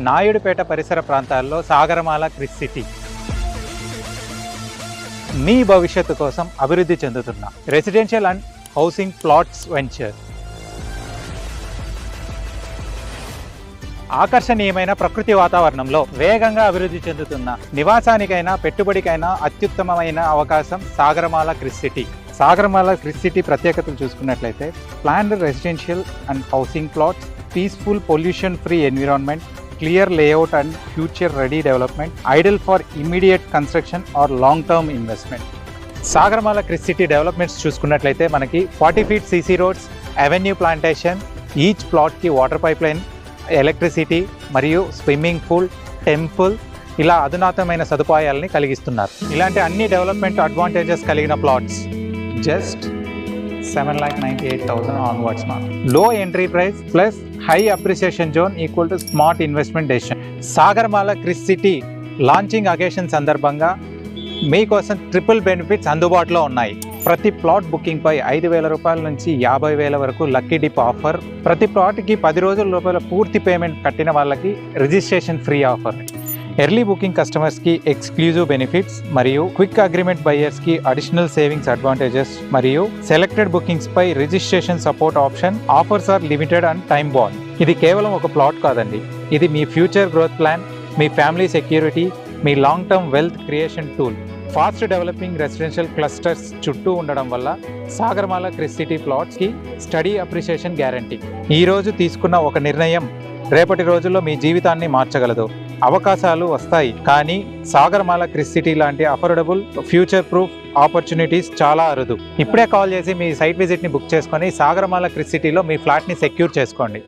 నాయుడుపేట పరిసర ప్రాంతాల్లో సాగరమాల క్రిస్ సిటీ మీ భవిష్యత్తు కోసం అభివృద్ధి చెందుతున్న residential and housing plots venture. ఆకర్షణీయమైన ప్రకృతి వాతావరణంలో వేగంగా అభివృద్ధి చెందుతున్న నివాసానికైనా పెట్టుబడికైనా అత్యుత్తమమైన అవకాశం సాగరమాల క్రిస్ సిటీ. సాగరమాల క్రిస్ సిటీ ప్రత్యేకతలు చూసుకున్నట్లయితే planned residential and housing plots, peaceful pollution free environment, clear layout and future ready development, ideal for immediate construction or long term investment. Sagaramala Kris city developments చూసుకున్నట్లయితే మనకి 40 feet CC roads, avenue plantation, each ప్లాట్కి water pipe line, electricity మరియు swimming pool, temple ఇలా అధునాతనమైన సదుపాయాలని కలిగిస్తున్నారు. ఇలాంటి అన్ని డెవలప్మెంట్ అడ్వాంటేజెస్ కలిగిన ప్లాట్స్ జస్ట్ 7,98,000 ఆన్వర్డ్స్. లో entry price plus high appreciation zone equal to smart investment decision. Sagarmala Kris city launching occasion సందర్భంగా మీకోసం ట్రిపుల్ బెనిఫిట్స్ అందుబాటులో ఉన్నాయి. ప్రతి ప్లాట్ బుకింగ్ పై 5,000 రూపాయల నుంచి 50,000 వరకు లక్కీ డిప్ ఆఫర్. ప్రతి ప్లాట్కి 10 రోజుల లోపల పూర్తి పేమెంట్ కట్టిన వాళ్ళకి registration free offer. Early booking కస్టమర్స్కి ఎక్స్క్లూజివ్ బెనిఫిట్స్ మరియు క్విక్ అగ్రిమెంట్ బయర్స్కి అడిషనల్ సేవింగ్స్ అడ్వాంటేజెస్ మరియు సెలెక్టెడ్ బుకింగ్స్ పై registration support option. Offers are limited and time bound. ఇది కేవలం ఒక ప్లాట్ కాదండి, ఇది మీ ఫ్యూచర్ గ్రోత్ ప్లాన్, మీ ఫ్యామిలీ సెక్యూరిటీ, మీ long term wealth creation tool. Fast developing residential clusters చుట్టూ ఉండడం వల్ల సాగరమాల క్రిస్ సిటీ ప్లాట్స్కి స్టడీ అప్రిసియేషన్ గ్యారంటీ. ఈరోజు తీసుకున్న ఒక నిర్ణయం రేపటి రోజుల్లో మీ జీవితాన్ని మార్చగలదు. అవకాశాలు వస్తాయి, కానీ సాగరమాల క్రిస్ సిటీ లాంటి అఫోర్డబుల్ ఫ్యూచర్ ప్రూఫ్ ఆపర్చునిటీస్ చాలా అరుదు. ఇప్పుడే కాల్ చేసి మీ సైట్ విజిట్ని బుక్ చేసుకొని సాగరమాల క్రిస్ సిటీలో మీ ఫ్లాట్ని సెక్యూర్ చేసుకోండి.